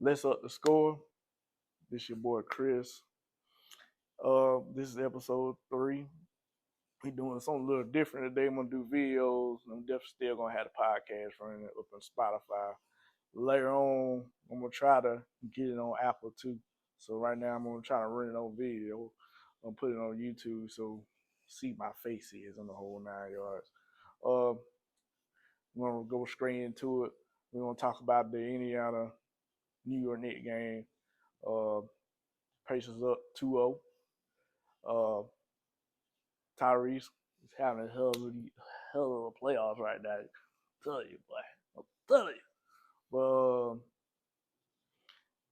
Let's up the score. This your boy Chris. This is episode 3. We doing something a little different today. I'm gonna do videos. I'm definitely still gonna have the podcast running up on Spotify. Later on, I'm gonna try to get it on Apple too. So right now I'm gonna try to run it on video. I'm gonna put it on YouTube so see my face is on the whole 9 yards. Uh, we're gonna go straight into it. We're gonna talk about the Indiana New York Knicks game. Uh, Pacers up 2-0. Uh, Tyrese is having a hell of a playoffs right now. I'm telling you, boy. I'm telling you. But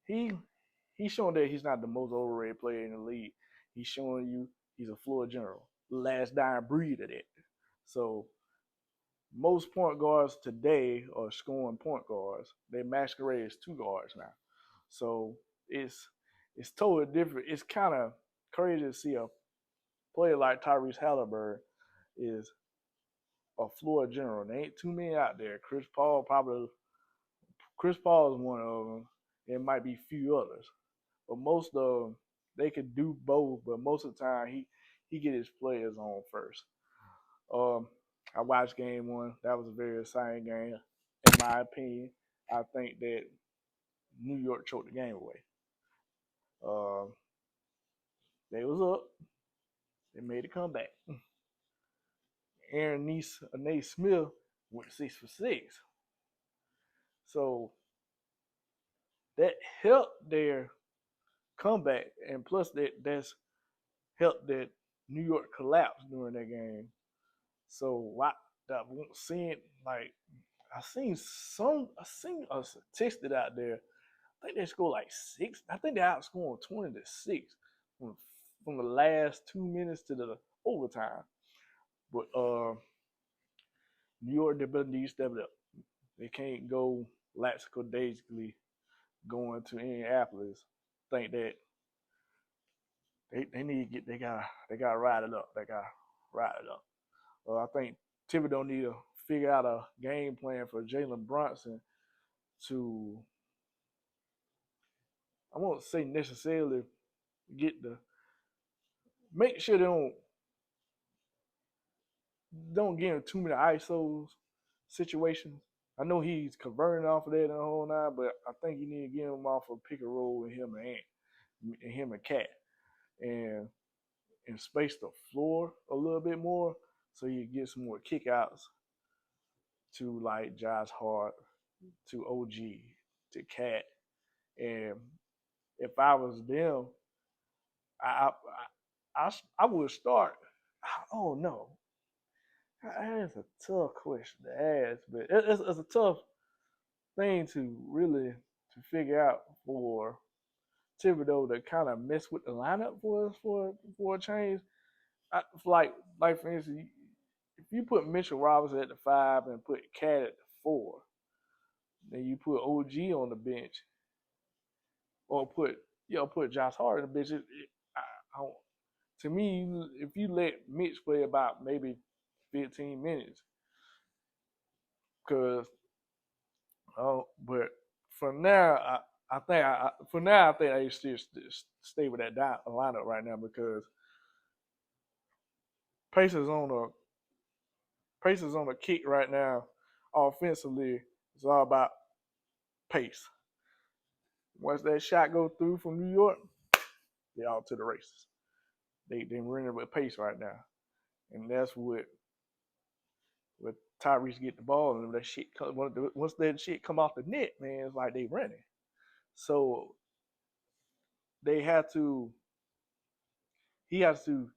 he he's showing that he's not the most overrated player in the league. He's showing you he's a floor general. Last dying breed of that. So most point guards today are scoring point guards. They masquerade as two guards now. So it's totally different. It's kind of crazy to see a player like Tyrese Halliburton is a floor general. There ain't too many out there. Chris Paul is one of them. There might be a few others, but most of them they could do both. But most of the time he get his players on first. Um, I watched game one. That was a very exciting game. In my opinion, I think that New York choked the game away. Um, they was up. They made a comeback. Aaron Nate Smith went 6 for 6. So that helped their comeback, and plus that's helped that New York collapse during that game. So I won't see it like I seen a statistic out there. I think they scored like 6. I think they outscored 20-6 from from the last 2 minutes to the overtime. But New York, they better need to step it up. They can't go lackadaisically going to Indianapolis. Think that they need to get they gotta ride it up. They gotta ride it up. I think Thibodeau need to figure out a game plan for Jalen Brunson to I won't say necessarily get the make sure they don't get in too many ISOs situations. I know he's converting off of that in the whole nine, but I think you need to get him off of pick and roll with him and Ant, and him and Cat, and space the floor a little bit more so you get some more kickouts to like Josh Hart, to OG, to Cat. And if I was them, I I would start. Oh no, that's a tough question to ask, but it's a tough thing to really to figure out for Thibodeau to kind of mess with the lineup for us for a change. Like for instance, if you put Mitchell Robinson at the 5 and put Cat at the 4, then you put OG on the bench, or put Josh Hart on the bench. I, to me, if you let Mitch play about maybe 15 minutes, because but for now, I think I should stay with that lineup right now because Pacers on a Pacers on a kick right now. Offensively, it's all about pace. Once that shot go through from New York, they all to the races. They running with pace right now, and that's what with Tyrese get the ball and that shit once that shit come off the net, man, it's like they running. So they have to he has to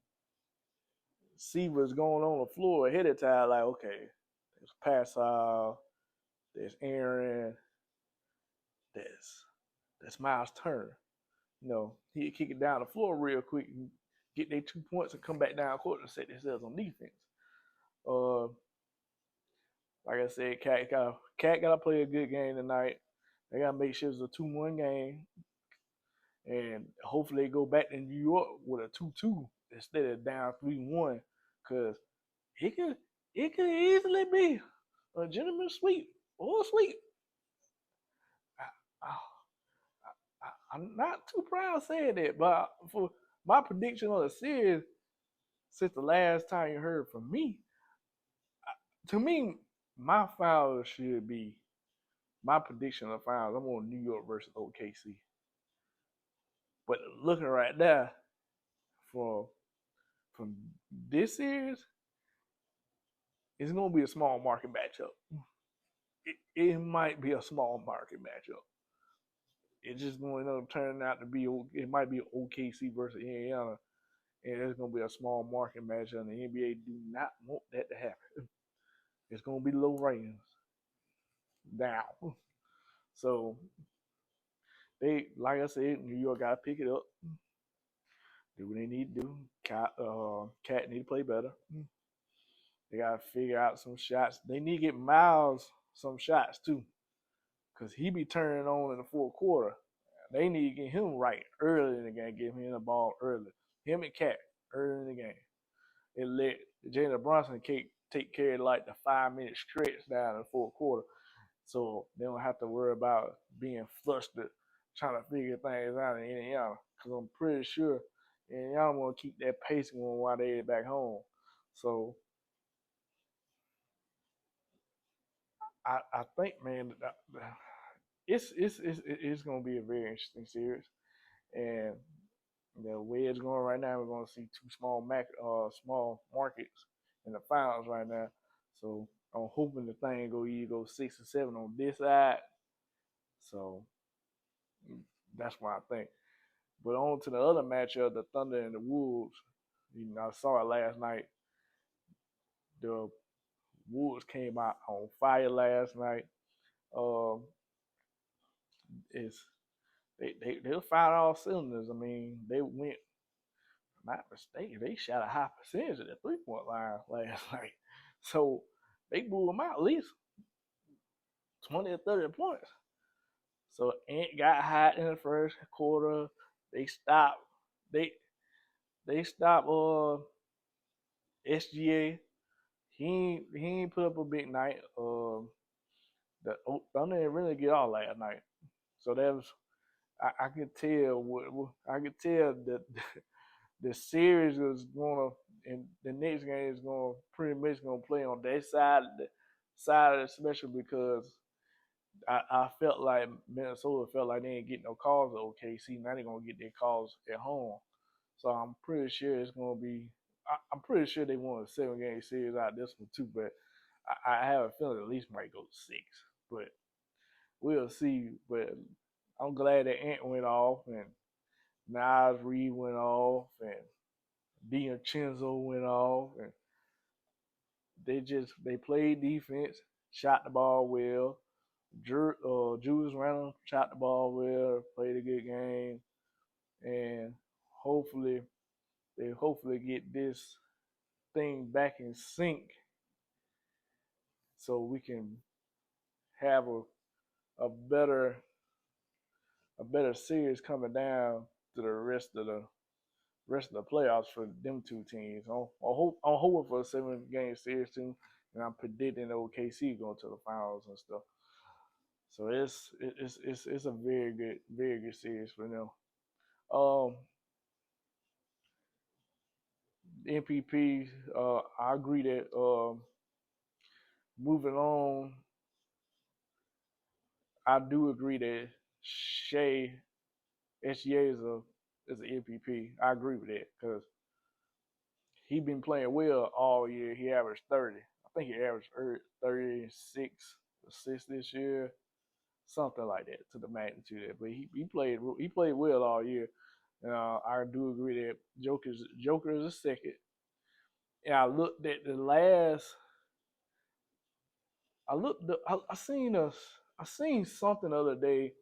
see what's going on the floor ahead of time. Like, okay, there's Pascal, there's Aaron, there's Miles Turner. He kick it down the floor real quick and get their 2 points and come back down court and set themselves on defense. Uh, like I said, Cat gotta play a good game tonight. They gotta make sure it's a 2-1 game, and hopefully they go back to New York with a 2-2 instead of down 3-1, because it could it could easily be a gentleman's sweep or a sweep. I'm not too proud saying that, but for my prediction on the series, since the last time you heard from me, to me, my finals should be my prediction of the finals. I'm on New York versus OKC. But looking right there for from this series, it's gonna be a small market matchup. It might be a small market matchup. It's just going to turn out to be it might be OKC versus Indiana, and it's gonna be a small market matchup. And the NBA do not want that to happen. It's gonna be low ratings down. So they, like I said, New York got to pick it up. Do what they need to do. Cat need to play better. They got to figure out some shots. They need to get Miles some shots too, because he be turning on in the fourth quarter. They need to get him right early in the game, get him the ball early. Him and Cat early in the game. And let Jalen Brunson take care of like the 5 minute stretch down in the fourth quarter. So they don't have to worry about being flustered trying to figure things out in Indiana. Because I'm pretty sure Indiana want to keep that pace going while they're back home. So I think, man, it's gonna be a very interesting series, and the way it's going right now, we're gonna see two small markets in the finals right now. So I'm hoping the thing either go 6 or 7 on this side. So that's what I think. But on to the other matchup, the Thunder and the Wolves. I saw it last night. The Wolves came out on fire last night. Um, it's they fired all cylinders. I mean, they went, not mistaken, they shot a high percentage at the 3-point line last night. So they blew them out at least 20 or 30 points. So Ant got hot in the first quarter. They stopped. They stopped SGA. He ain't put up a big night. The Thunder didn't really get all last night. So that was, I could tell I could tell that the series is gonna, and the next game is gonna pretty much gonna play on their side of the special, because I felt like Minnesota felt like they ain't getting no calls at OKC. Now they're gonna get their calls at home. So I'm pretty sure it's gonna be. I'm pretty sure they won a 7-game series out of this one too. But I have a feeling at least might go to 6. But we'll see. But I'm glad that Ant went off and Naz Reid went off and DiVincenzo went off, and they played defense, shot the ball well. Julius Randle shot the ball well, played a good game, and hopefully they get this thing back in sync so we can have a better series coming down to the rest of the playoffs for them two teams. I'm hoping for a 7-game series too, and I'm predicting OKC going to the finals and stuff. So it's a very good series for them. Um, MVP, I agree that moving on, I do agree that SGA is an MVP. I agree with that because he been playing well all year. He averaged 30. I think he averaged 36 assists this year, something like that, to the magnitude of that. But he played well all year. I do agree that Joker is a second. And I looked at the last. I seen us. I seen something the other day.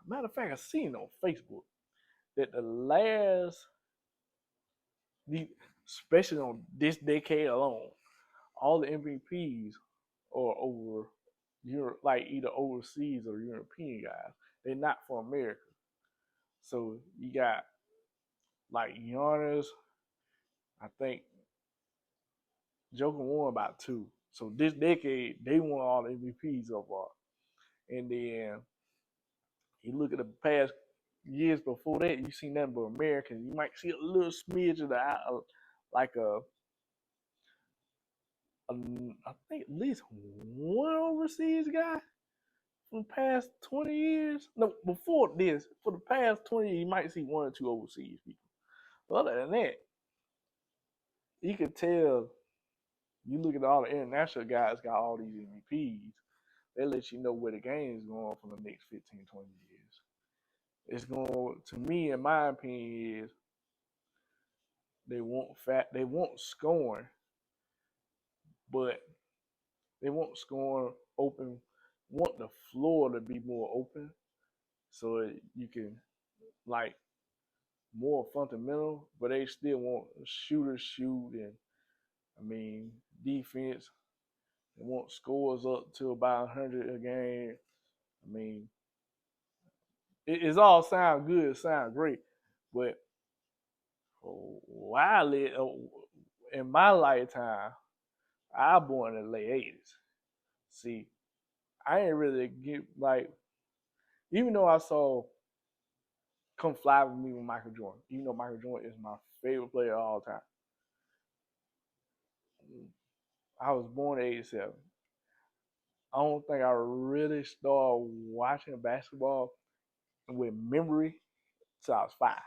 Matter of fact, I seen on Facebook that the last, especially on this decade alone, all the MVPs are over Europe, like either overseas or European guys. They're not from America. So you got like Giannis. I think Joker won about 2. So this decade they won all the MVPs so far. And then you look at the past years before that, you see nothing but Americans. You might see a little smidge of like a, I think at least one overseas guy from the past 20 years. No, before this, for the past 20 years, you might see one or two overseas people. But other than that, you could tell. You look at all the international guys got all these MVPs. They let you know where the game is going for the next 15, 20 years. It's going to me, in my opinion, is they want scoring, but they want scoring open, want the floor to be more open so you can like more fundamental, but they still want shooters shoot and I mean defense. They want scores up to about 100 a game. I mean, it's all sound good, sound great, but while in my lifetime, I was born in the late '80s. See, I ain't really get like, even though I saw "Come Fly with Me" with Michael Jordan, even though Michael Jordan is my favorite player of all time. I was born in '87. I don't think I really started watching basketball with memory till I was 5.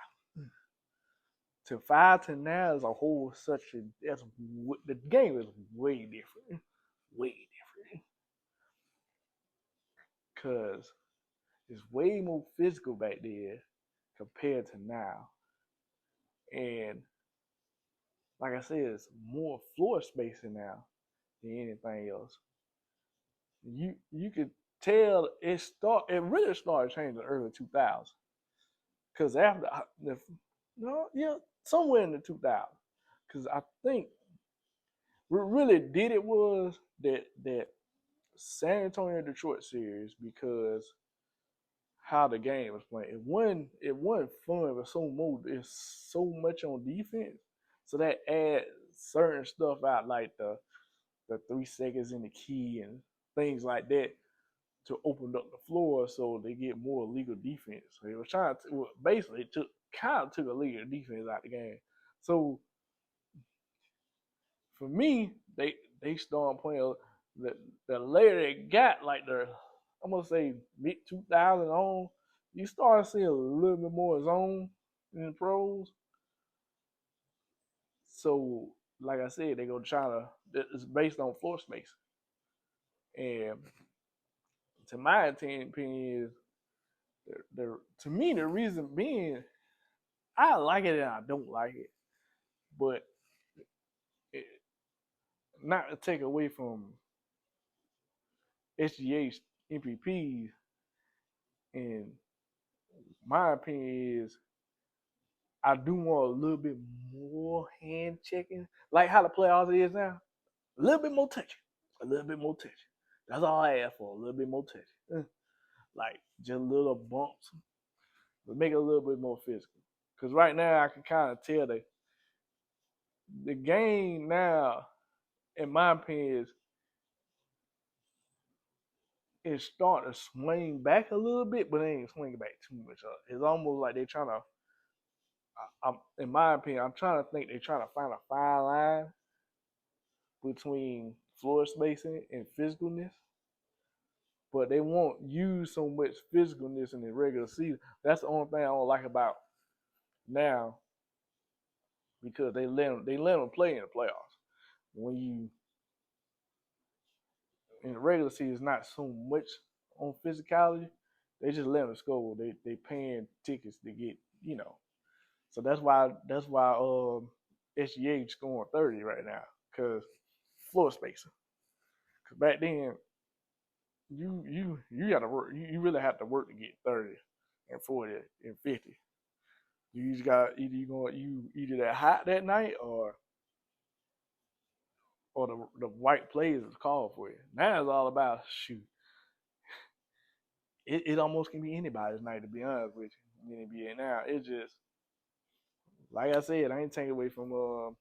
To 5 to now is a whole such a the game is way different, because it's way more physical back then compared to now, and like I said, it's more floor spacing now than anything else. You could tell it really started changing in the early 2000s, because after the no yeah somewhere in the 2000s, because I think what really did it was that San Antonio Detroit series, because how the game was playing. It wasn't fun, but it's so much on defense. So that adds certain stuff out like the 3 seconds in the key and things like that to open up the floor so they get more legal defense. So they were trying to basically took a legal defense out the game. So for me, they started playing the later they got like I'm gonna say mid 2000 on, you start seeing a little bit more zone in the pros. So like I said, they gonna try to it's based on floor space. And to my opinion is to me the reason being I like it and I don't like it, but it, not to take away from SGH MPPs. And my opinion is I do want a little bit more hand checking, like how the playoffs is now. A little bit more touching, a little bit more touching. That's all I ask for. A little bit more touching, like just little bumps, but make it a little bit more physical. Because right now I can kind of tell the game now, in my opinion, is starting to swing back a little bit, but it ain't swinging back too much. It's almost like they're trying to. In my opinion, I'm trying to think they're trying to find a fine line between floor spacing and physicalness, but they won't use so much physicalness in the regular season. That's the only thing I don't like about now, because they let them play in the playoffs. When you in the regular season, it's not so much on physicality. They just let them score. They paying tickets to get So that's why SGA scoring 30 right now, because floor spacing. Because back then you got to work. You really have to work to get 30 and 40 and 50. You just got either that hot that night or the white plays is called for you. Now it's all about shoot. It almost can be anybody's night, to be honest with you. In the NBA now, it's just like I said. I ain't taking away from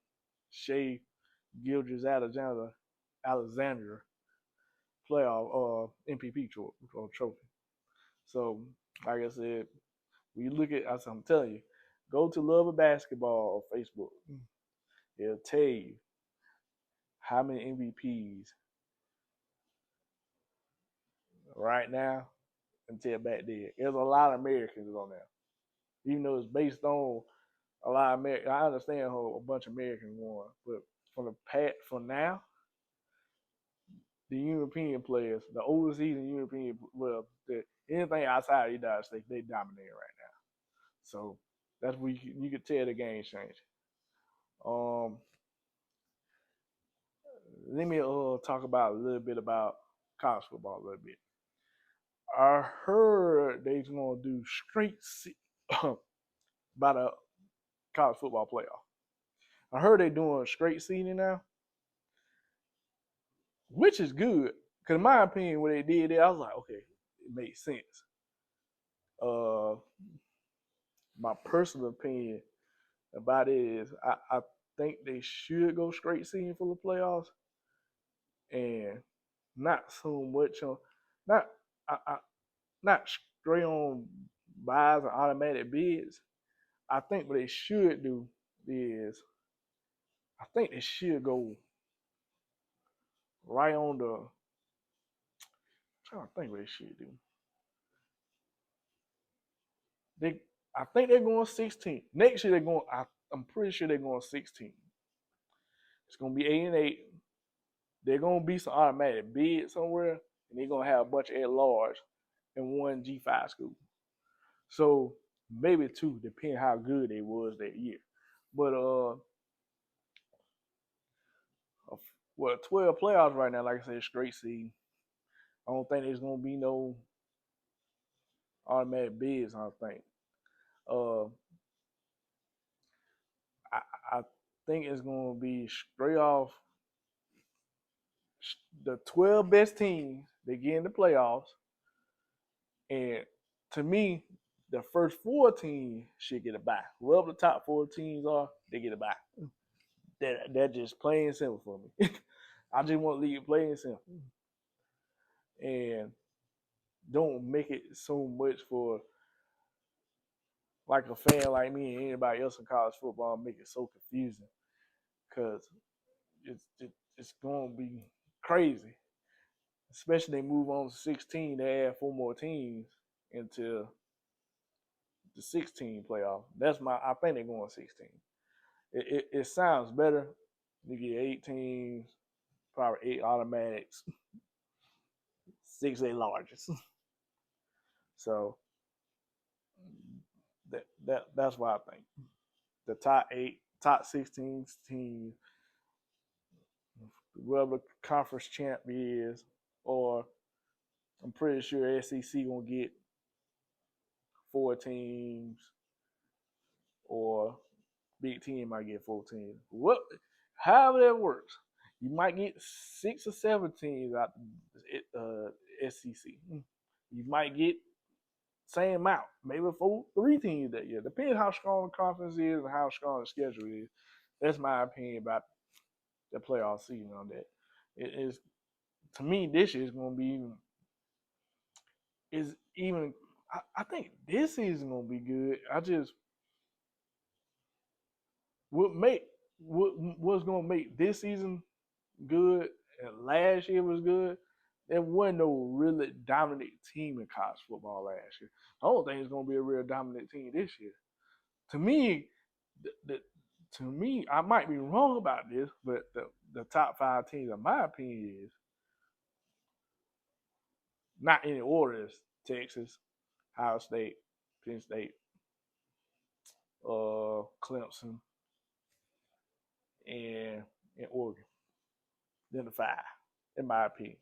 Shea Gilgis Alexander playoff MPP trophy. So like I said, When you look at, I'm telling you, go to Love of Basketball on Facebook. It'll tell you how many MVPs right now until back then. There's a lot of Americans on there, even though it's based on a lot of Americans. I understand how a bunch of Americans won, but from now, the European players, the overseas and European, anything outside of the United States, they dominate right now. So that's where you could tell the game changed. Um, Let me talk about a little bit about college football a little bit. I heard they're gonna do straight about a college football playoff. I heard they're doing straight seeding now, which is good. Cause in my opinion, when they did it, I was like, okay, it makes sense. Uh, my personal opinion about it is, I think they should go straight seeding for the playoffs, and not so much on not I not straight on buys and automatic bids. I think what they should do is I think they should go right on the. I'm trying to think what they should do. They, I think they're going 16. Next year they're going. I'm pretty sure they're going 16. It's gonna be 8-8. They're gonna be some automatic bid somewhere, and they're gonna have a bunch of at large in one G5 school. So maybe two, depending how good they was that year. But well, 12 playoffs right now, like I said, straight seed. I don't think there's gonna be no automatic bids. I don't think. Uh, I think it's gonna be straight off the 12 best teams that get in the playoffs, and to me, the first 4 teams should get a bye. Whoever the top 4 teams are, they get a bye. That just plain and simple for me. I just want to leave it plain and simple, and don't make it so much for like a fan like me and anybody else in college football. Make it so confusing because it's going to be crazy. Especially they move on to 16, they add 4 more teams into the 16 playoff. I think they're going 16. It sounds better. You get 8 teams, probably 8 automatics, 6 largest. So that's what I think. The top 16 teams, whoever conference champ is, or I'm pretty sure SEC gonna get 4 teams, or Big Ten might get 4 teams. However that works, you might get 6 or 7 teams out SEC. You might get same amount, maybe 3 teams that year. Depends how strong the conference is and how strong the schedule is. That's my opinion about the playoff season on that. It is, to me, this year is going to be even. I think this season gonna be good. I just what's gonna make this season good and last year was good. There wasn't no really dominant team in college football last year. I don't think it's gonna be a real dominant team this year. To me, I might be wrong about this, but the top 5 teams, in my opinion, is not in order: is Texas, Ohio State, Penn State, Clemson, and Oregon. Then the 5, in my opinion.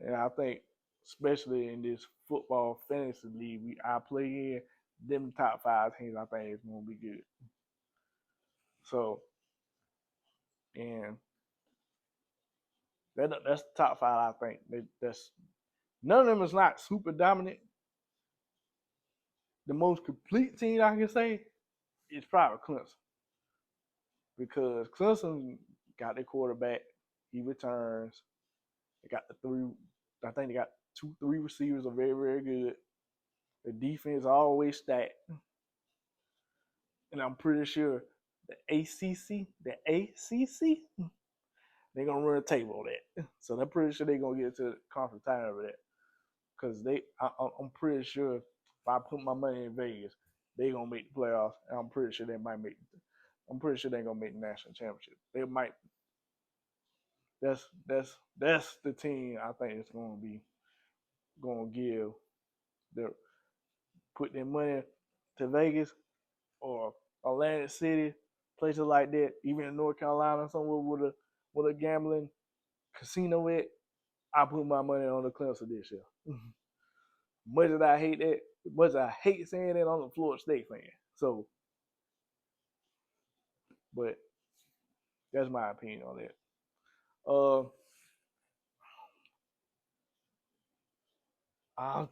And I think, especially in this football fantasy league I play in, them top 5 teams, I think it's gonna be good. So, and that's the top 5. I think that's none of them is not super dominant. The most complete team I can say is probably Clemson, because Clemson got their quarterback. He returns. They got the 3. I think they got 2, 3 receivers are very, very good. The defense always stacked, and I'm pretty sure the ACC, they're gonna run a table on that. So I'm pretty sure they're gonna get to the conference title over that. Because I'm pretty sure if I put my money in Vegas, they gonna make the playoffs. And I'm pretty sure they might make. I'm pretty sure they're gonna make the national championship. They might. That's the team I think it's gonna give the put their money to Vegas or Atlantic City, places like that, even in North Carolina, somewhere with a gambling casino at. I put my money on the Clemson this year. Much as I hate that, much as I hate saying that, I'm a Florida State fan. So, but that's my opinion on that. I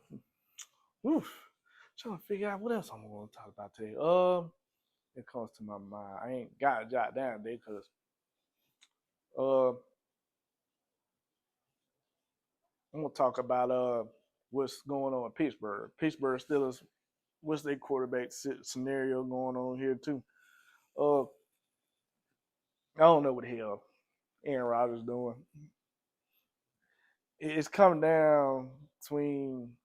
oof, trying to figure out what else I'm going to talk about today. It comes to my mind. I ain't got to jot down there because I'm gonna talk about what's going on in Pittsburgh. Pittsburgh Steelers, what's their quarterback scenario going on here too? I don't know what the hell Aaron Rodgers doing. It's coming down between.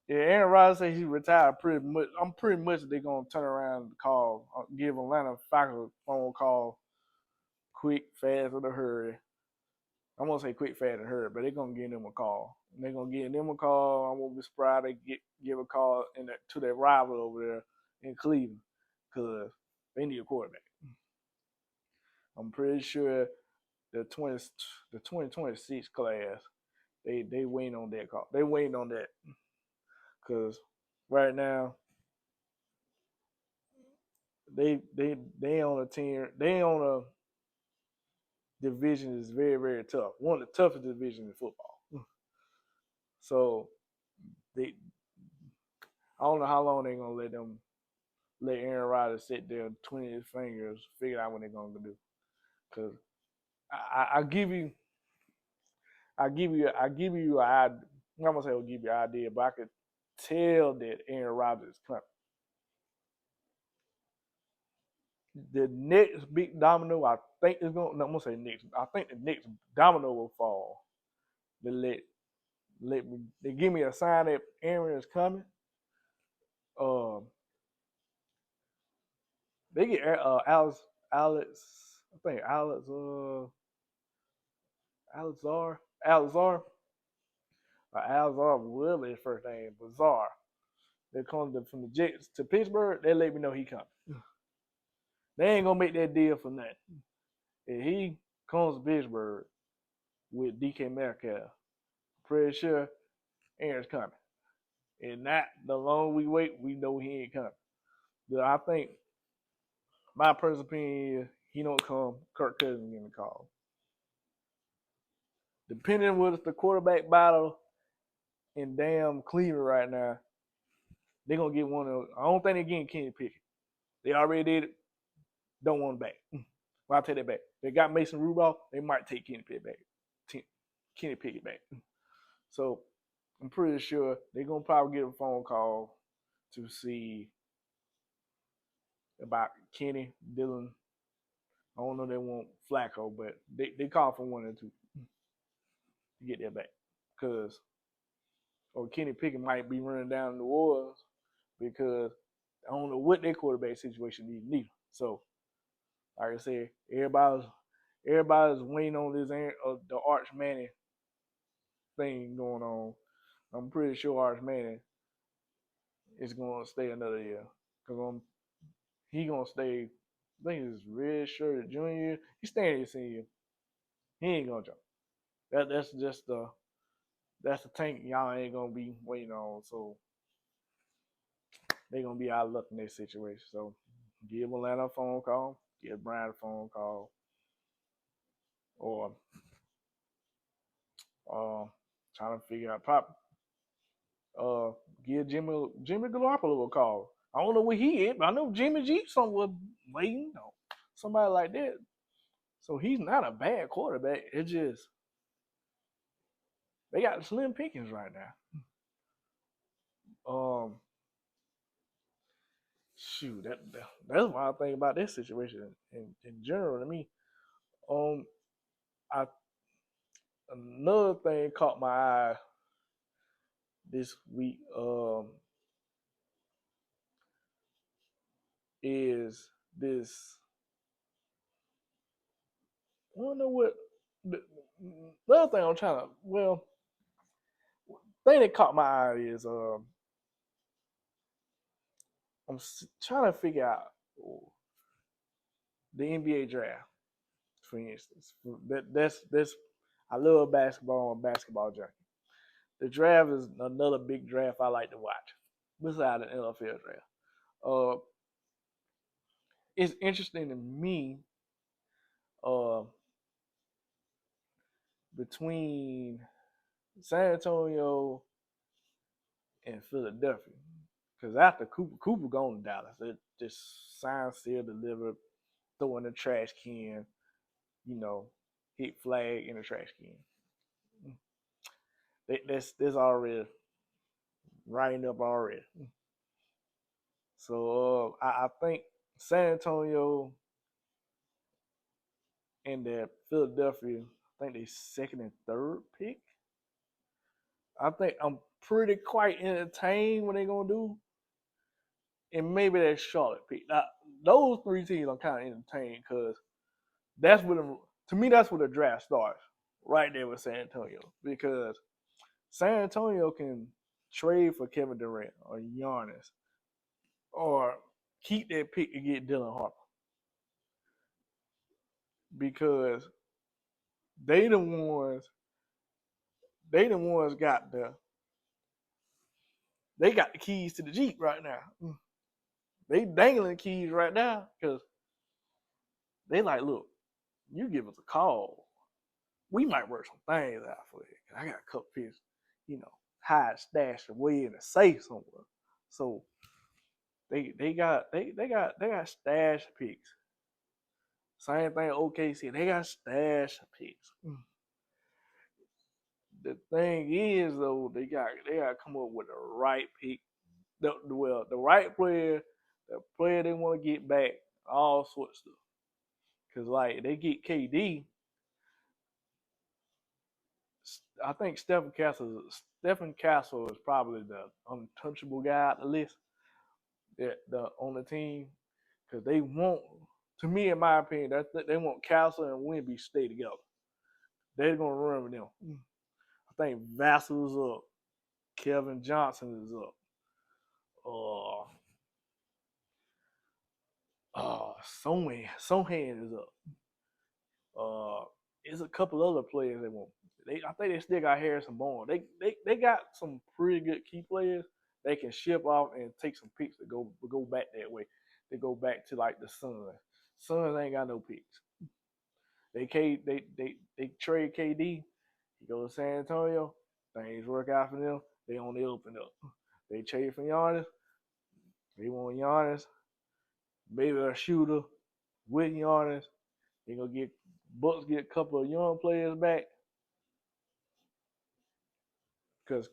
Yeah, Aaron Rodgers said he retired pretty much. I'm pretty much they're gonna turn around and give Atlanta Falcons a phone call, quick, fast, in a hurry. I'm gonna say quick, fast, in a hurry, but they're gonna give them a call. And they're gonna give them a call. I won't be surprised they give a call to their rival over there in Cleveland because they need a quarterback. I'm pretty sure the 2026 class they waiting on that call. They waiting on that because right now they on a team. They on a division is very, very tough. One of the toughest divisions in football. So they I don't know how long they're gonna let Aaron Rodgers sit there, 20 his fingers, figure out what they're gonna do. Cause I give you I give you I'm not gonna say I'll give you an idea, but I could tell that Aaron Rodgers is coming. The next big domino, I think is going. No, I'm gonna say next. I think the next domino will fall. They let me. They give me a sign that Aaron is coming. Um, they get Alex. I think Alexar, whatever his first name, Bizarre. They come from the Jets to Pittsburgh. They let me know he coming. They ain't gonna make that deal for nothing. If he comes to Pittsburgh with DK Metcalf, pretty sure Aaron's coming. And not the longer we wait, we know he ain't coming. But I think my personal opinion is he don't come, Kirk Cousins getting the call. Depending on what's the quarterback battle in damn Cleveland right now, they're gonna get one of. I don't think they're getting Kenny Pickett. They already did it. Don't want him back. Well, I'll take that back. They got Mason Rudolph. They might take Kenny Pickett back. Kenny Pickett back. So I'm pretty sure they're gonna probably get a phone call to see about Kenny Dillon. I don't know if they want Flacco, but they call for one or two to get that back. Because or Kenny Pickett might be running down New Orleans because I don't know what their quarterback situation is neither. So, like I said, everybody's waiting on this the Arch Manning thing going on. I'm pretty sure Arch Manning is going to stay another year because he gonna stay. I think it's red shirt junior year. He's staying his senior. He ain't gonna jump. That's just the tank y'all ain't gonna be waiting on. So they gonna be out of luck in this situation. So give Atlanta a phone call, give Brian a phone call, or trying to figure out give Jimmy Garoppolo a call. I don't know where he is, but I know Jimmy G somewhere waiting on somebody like that. So he's not a bad quarterback. It's just they got slim pickings right now. Um, shoot, that's why I think about this situation in general. To me, um, I another thing caught my eye this week. Is this? I don't know what the other thing I'm trying to. Well, thing that caught my eye is I'm trying to figure out the NBA draft, for instance. That's I love basketball. I'm a basketball junkie. The draft is another big draft I like to watch. Besides the NFL draft, uh, it's interesting to me. Uh, between San Antonio and Philadelphia, because after Cooper gone to Dallas, it just signed, sealed, delivered, throw in the trash can, you know, hit flag in the trash can. That's already writing up already. So I think San Antonio and that Philadelphia, I think they second and third pick. I think I'm pretty quite entertained what they're gonna do, and maybe that Charlotte pick. Now, those three teams I'm kind of entertained because that's what to me that's where the draft starts, right there with San Antonio, because San Antonio can trade for Kevin Durant or Giannis or keep that pick and get Dylan Harper because they the ones got the keys to the Jeep right now. They dangling the keys right now because they like, look, you give us a call, we might work some things out for you. I got a couple picks, hide stashed away in a safe somewhere. So they got stash picks. Same thing OKC. They got stash picks. The thing is though, they got to come up with the right pick. The right player, the player they want to get back, all sorts of stuff. Cause like they get KD, I think Stephen Castle is probably the untouchable guy at the list on the team because they want, to me in my opinion, they want Castle and Wemby to stay together. They're gonna run with them. I think Vassal's up, Kevin Johnson is up, uh, Sohan is up. There's a couple other players they want. I think they still got Harrison Barnes. They got some pretty good key players they can ship off and take some picks to go back that way. They go back to like the Suns. Suns ain't got no picks. They trade KD. He goes to San Antonio. Things work out for them. They only open up. They trade for Giannis. They want Giannis. Maybe a shooter with Giannis. They gonna get Bucks get a couple of young players back because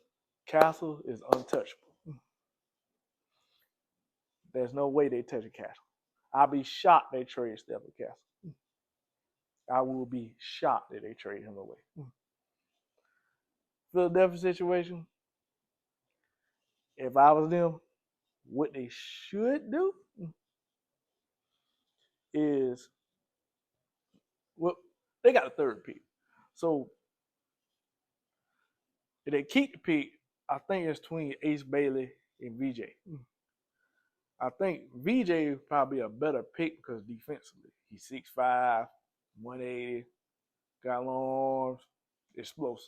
Castle is untouchable. There's no way they touch a Castle. I'll be shocked they trade Stephen Castle. I will be shocked that they trade him away. Philadelphia situation, if I was them, what they should do is, well, they got a third pick. So if they keep the pick, I think it's between Ace Bailey and VJ. I think VJ is probably a better pick because defensively, he's 6'5", 180, got long arms, explosive.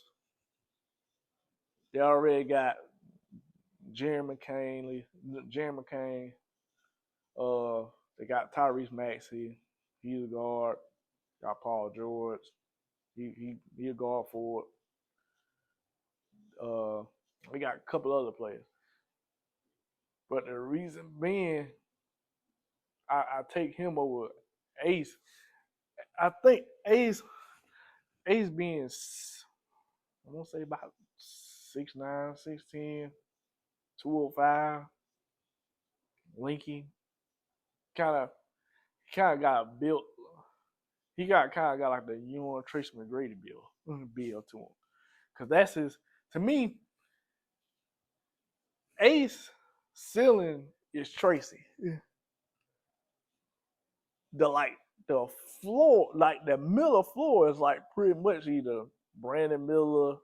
They already got Jeremy McCain. They got Tyrese Maxey. He's a guard. Got Paul George. He a guard forward. We got a couple other players. But the reason being, I take him over Ace. I think Ace being, I'm gonna say about 6'9", 6'10", 205, Linky, kind of got built. He kind of got like the Tracy McGrady build to him, because that's his. To me, Ace ceiling is Tracy. The the floor, like the Miller floor, is like pretty much either Brandon Miller,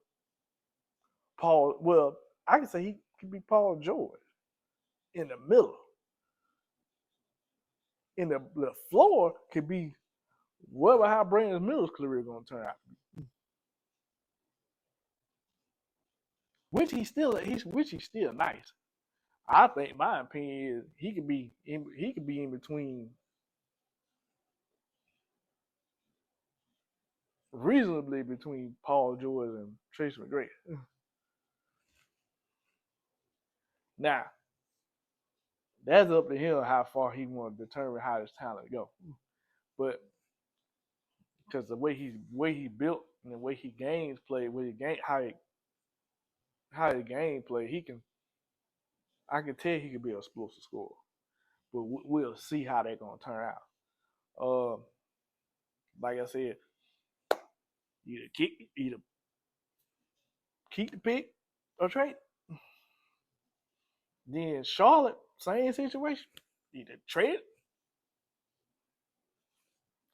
Paul. Well, I can say he could be Paul George in the middle. In the floor could be whatever how Brandon Miller's career is gonna turn out. Which he's still nice. I think my opinion is he could be in between reasonably between Paul George and Tracy McGrady. Now, that's up to him how far he want to determine how his talent go. But because the way he built and the way he games play, how he game play, I can tell he could be a explosive scorer. But we'll see how they're gonna turn out. Like I said, either keep the pick or trade. Then Charlotte, same situation. Either trade it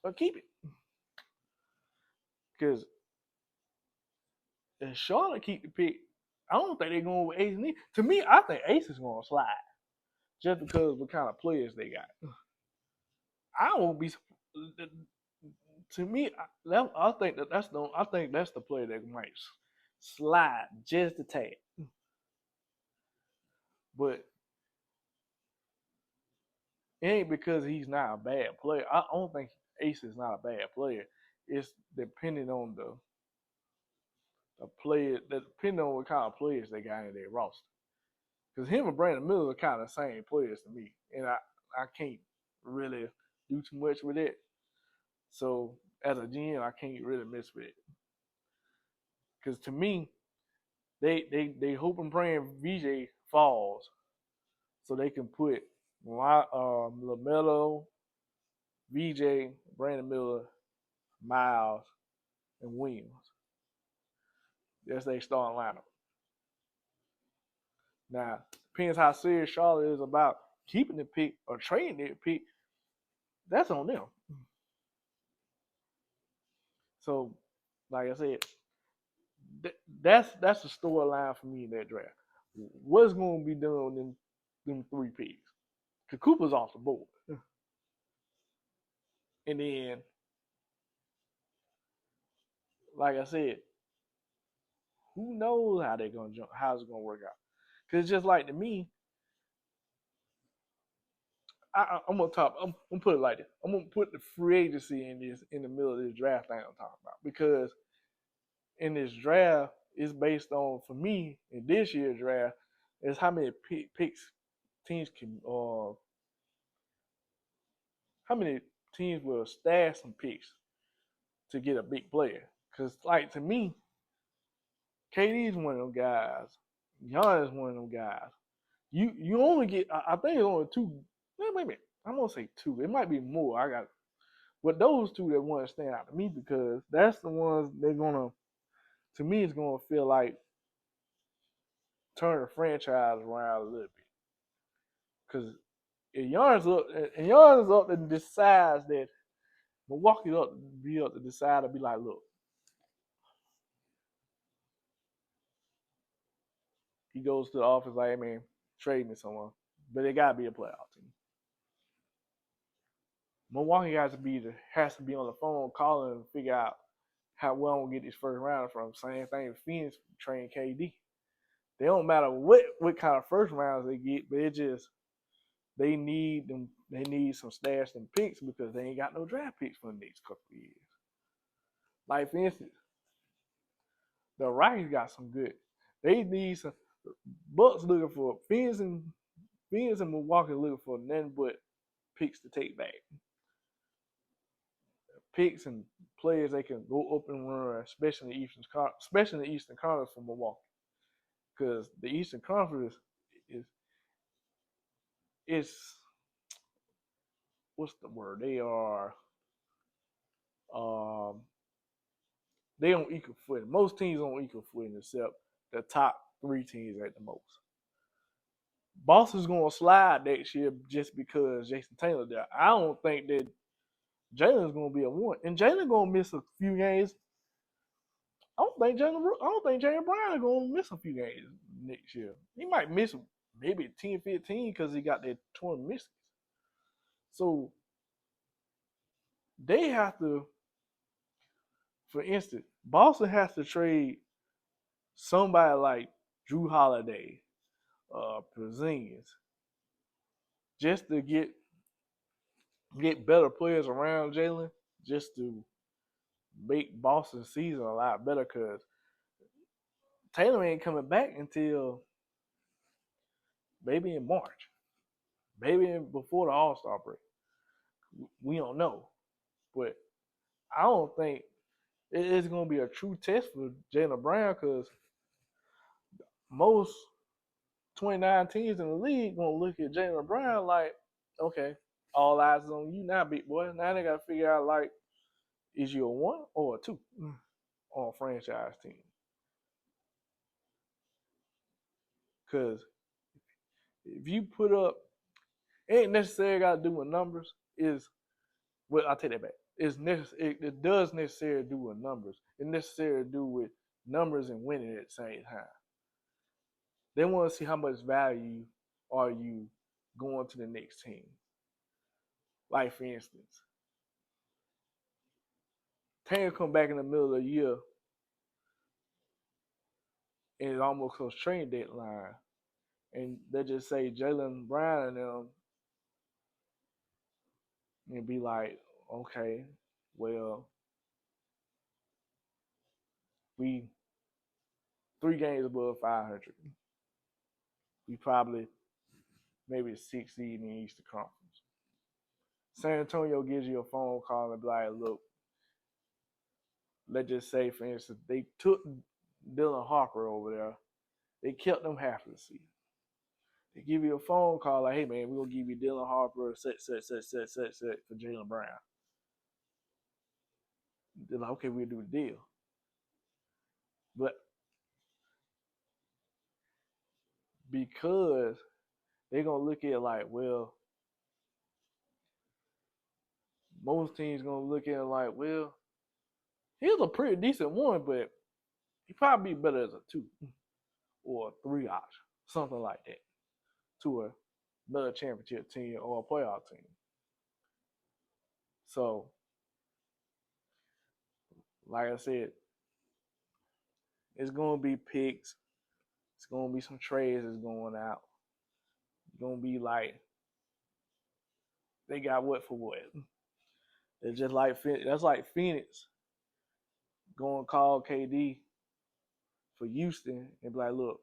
or keep it. Because if Charlotte keep the pick, I don't think they're going with Ace and E. To me, I think Ace is going to slide just because of the kind of players they got. I won't be. To me, I think that's the player that might slide just a tad. But it ain't because he's not a bad player. I don't think Ace is not a bad player. It's depending on the player, depending on what kind of players they got in their roster. Because him and Brandon Miller are kind of the same players to me, and I can't really do too much with it. So as a GM, I can't really mess with it. Because to me, they hope and praying VJ falls so they can put LaMelo, VJ, Brandon Miller, Miles, and Williams. That's their starting lineup. Now, depends how serious Charlotte is about keeping the pick or trading the pick. That's on them. So, like I said, that's the storyline for me in that draft. What's going to be done with them 3 picks? Because Cooper's off the board. And then, like I said, who knows how they're gonna jump, how it's gonna work out? Because just like to me, I'm gonna put it like this. I'm gonna put the free agency in the middle of this draft thing I'm talking about, because in this draft it's based on, for me in this year's draft, is how many picks teams can how many teams will stash some picks to get a big player. Because like to me, KD's one of them guys. Giannis one of them guys. You only get, I think it's only 2. Wait a minute. I'm gonna say 2. It might be more. But those 2 that want to stand out to me, because that's the ones they're gonna. To me, it's gonna feel like turn the franchise around a little bit. Because if Giannis up and decides that Milwaukee up to decide to be like, look, he goes to the office like, hey man, trade me someone, but it gotta be a playoff team. Milwaukee has to be on the phone calling and figure out how well I'm gonna get this first round from. Same thing with Phoenix trading KD. They don't matter what kind of first rounds they get, but it just they need them. They need some stash and picks because they ain't got no draft picks for the next couple of years. Like for instance, the Rockets got some good. They need some. Bucks looking for Phoenix and Milwaukee looking for nothing but picks to take back. Picks and players they can go up and run, especially in the Eastern Conference for Milwaukee, because the Eastern Conference it's what's the word? Um they on equal footing. Most teams on equal footing except the top three teams at the most. Boston's gonna slide next year just because Jason Taylor there. I don't think that Jalen's gonna be a one, and Jalen gonna miss a few games. I don't think Jalen Brown gonna miss a few games next year. He might miss maybe 10, 15 because he got that torn meniscus. So they have to, for instance, Boston has to trade somebody like Drew Holiday, Porzingis, just to get better players around Jalen, just to make Boston's season a lot better. Because Taylor ain't coming back until maybe in March, maybe before the All Star break. We don't know, but I don't think it's going to be a true test for Jaylen Brown because most 29 teams in the league going to look at Jaylen Brown like, okay, all eyes is on you now, big boy. Now they got to figure out like, is you a one or a two on a franchise team? Because if you put up, it ain't necessarily got to do with numbers. Well, I'll take that back. It does necessarily do with numbers. It necessarily do with numbers and winning at the same time. They want to see how much value are you going to the next team. Like for instance, Taylor come back in the middle of the year and it almost close training deadline, and they just say Jaylen Brown and them, and be like, okay, well, we 3 games above 500. We probably maybe 6 seed in the Eastern Conference. San Antonio gives you a phone call and be like, look, let's just say, for instance, they took Dylan Harper over there. They kept them half of the season. They give you a phone call like, hey, man, we're going to give you Dylan Harper, set for Jaylen Brown. They're like, okay, we'll do the deal. But because they're going to look at it like, well, most teams going to look at it like, well, he's a pretty decent one, but he probably be better as a 2 or a 3 option, something like that, to another championship team or a playoff team. So, like I said, it's going to be picks. It's going to be some trades that's going out. It's going to be like, they got what for what. It's just like, that's like Phoenix going to call KD for Houston and be like, look,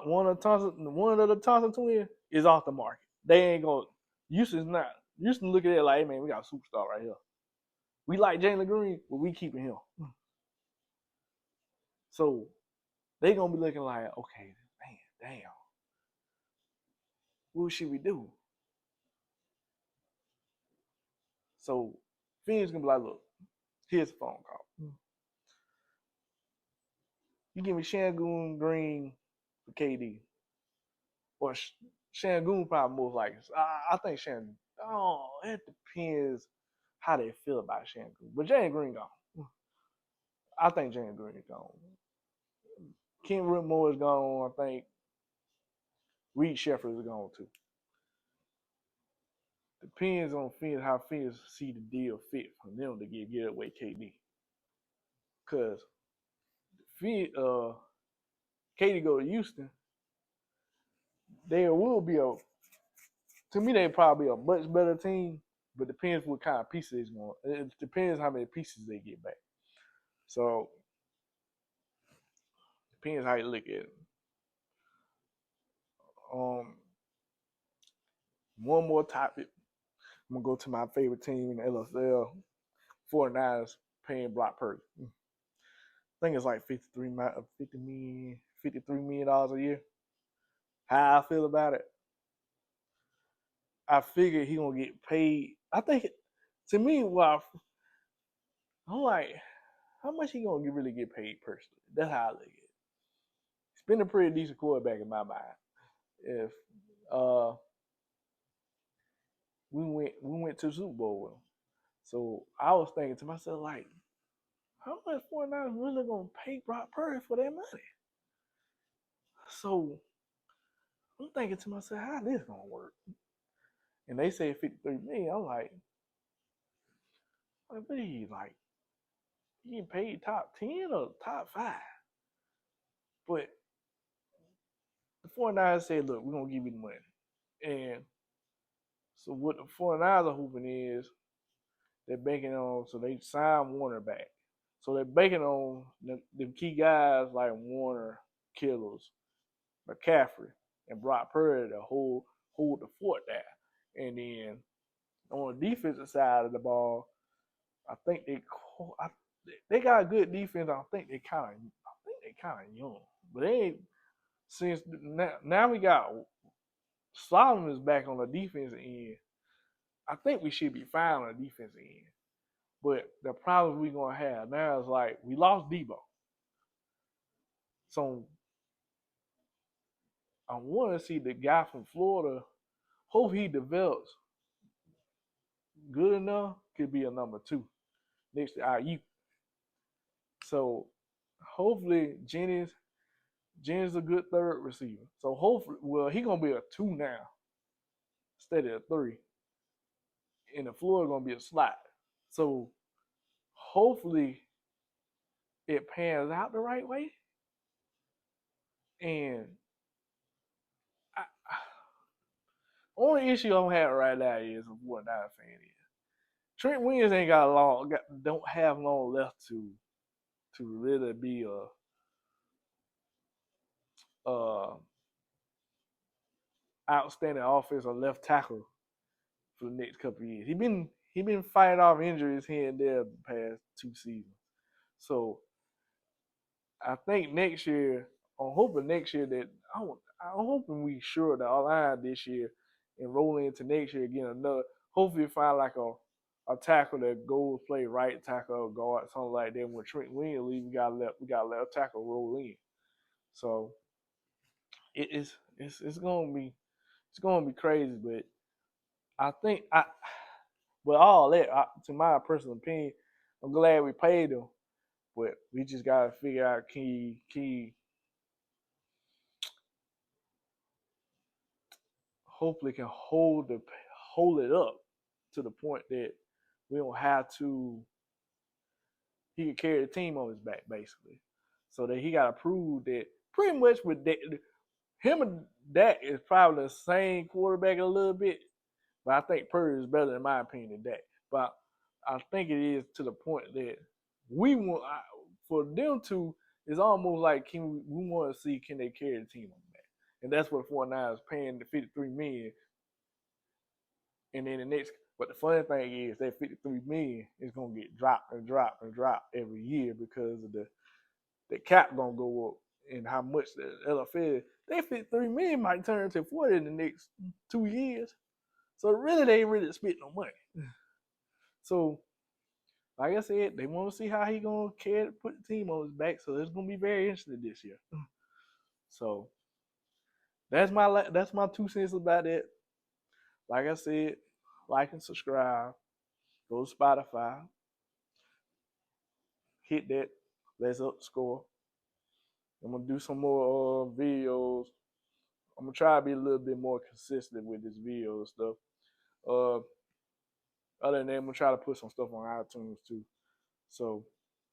one of the Thompson twins is off the market. They ain't going. Houston's not. Houston look at it like, hey man, we got a superstar right here. We like Jalen Green, but we keeping him. So they gonna be looking like, okay, man, damn, what should we do? So Phoenix gonna be like, look, here's a phone call. You give me Sengun Green for KD, or Sengun probably most likely. I think Sengun. Oh, it depends how they feel about Sengun. But Jalen Green gone. I think Jalen Green is gone. Ken Whitmore is gone. I think Reed Shepard is gone too. Depends on how Phoenix see the deal fit for them to get away KD. Because KD go to Houston, there will be to me, they probably a much better team, but depends what kind of pieces they want. It depends how many pieces they get back. So, depends how you look at it. One more topic. I'm going to go to my favorite team in the LSL, 49ers paying Brock Purdy. I think it's like 50 million, $53 million a year. How I feel about it, I figure he gonna get paid. I think to me, well, I'm like, how much he gonna really get paid personally? That's how I look at it. He's been a pretty decent quarterback in my mind. If uh we went to the Super Bowl with him, so I was thinking to myself like, how much 49ers really gonna pay Brock Purdy for that money? So I'm thinking to myself, how this gonna work? And they say 53 million. I'm like, what are you like? You getting paid top 10 or top 5? But the 49ers said, look, we're gonna give you the money. And so what the 49ers are hoping is they're banking on, so they signed Warner back. So they're banking on the key guys like Warner, Killers, McCaffrey, and Brock Purdy to hold the fort there. And then on the defensive side of the ball, I think they got a good defense. I think they kind of young, but they ain't since now we got Solomon's back on the defensive end. I think we should be fine on the defensive end. But the problem we're gonna have now is like we lost Debo. So I want to see the guy from Florida. Hope he develops good enough. Could be a number 2 next to IU. So hopefully Jennings a good third receiver. So hopefully, well, he gonna be a 2 now instead of a 3. And the floor gonna be a slot. So hopefully it pans out the right way. And I, only issue I'm having right now is what I'm fan is. Trent Williams ain't don't have long left to really be a outstanding offensive left tackle for the next couple of years. He been fighting off injuries here and there the past 2 seasons. So I think next year, I'm hoping next year that I'm hoping we sure that our line this year and roll into next year again another. Hopefully find like a tackle that goes play right tackle or guard something like that. When Trent Williams leave, we got let a tackle roll in. So it's gonna be crazy, but I think but all that to my personal opinion, I'm glad we paid him, but we just gotta figure out can he hopefully can hold it up to the point that we don't have to. He can carry the team on his back basically, so that he got to prove that pretty much with that, him and Dak is probably the same quarterback a little bit, but I think Purdy is better in my opinion than Dak. But I think it is to the point that we want for them to. It's almost like we want to see can they carry the team on the back, and that's what 49 is paying the 53 million. And then the next, but the funny thing is that 53 million is gonna get dropped and dropped and dropped every year because of the cap gonna go up and how much the NFL. That 53 million might turn to 40 in the next 2 years. So really, they ain't really spent no money. So, like I said, they want to see how he gonna put the team on his back. So it's gonna be very interesting this year. So that's my 2 cents about it. Like I said, like and subscribe. Go to Spotify. Hit that. Let's up the score. I'm gonna do some more videos. I'm gonna try to be a little bit more consistent with this video stuff. Uh, other than that, I'm gonna try to put some stuff on iTunes too. So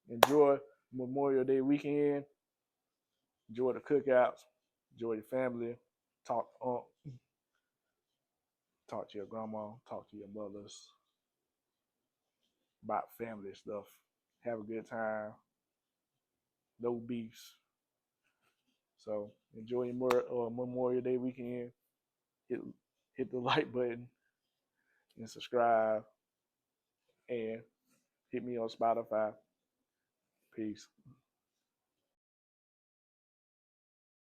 enjoy Memorial Day weekend. Enjoy the cookouts. Enjoy your family. Talk to your grandma. Talk to your mothers about family stuff. Have a good time. No beefs. So enjoy your Memorial Day weekend. Hit the like button and subscribe and hit me on Spotify. Peace.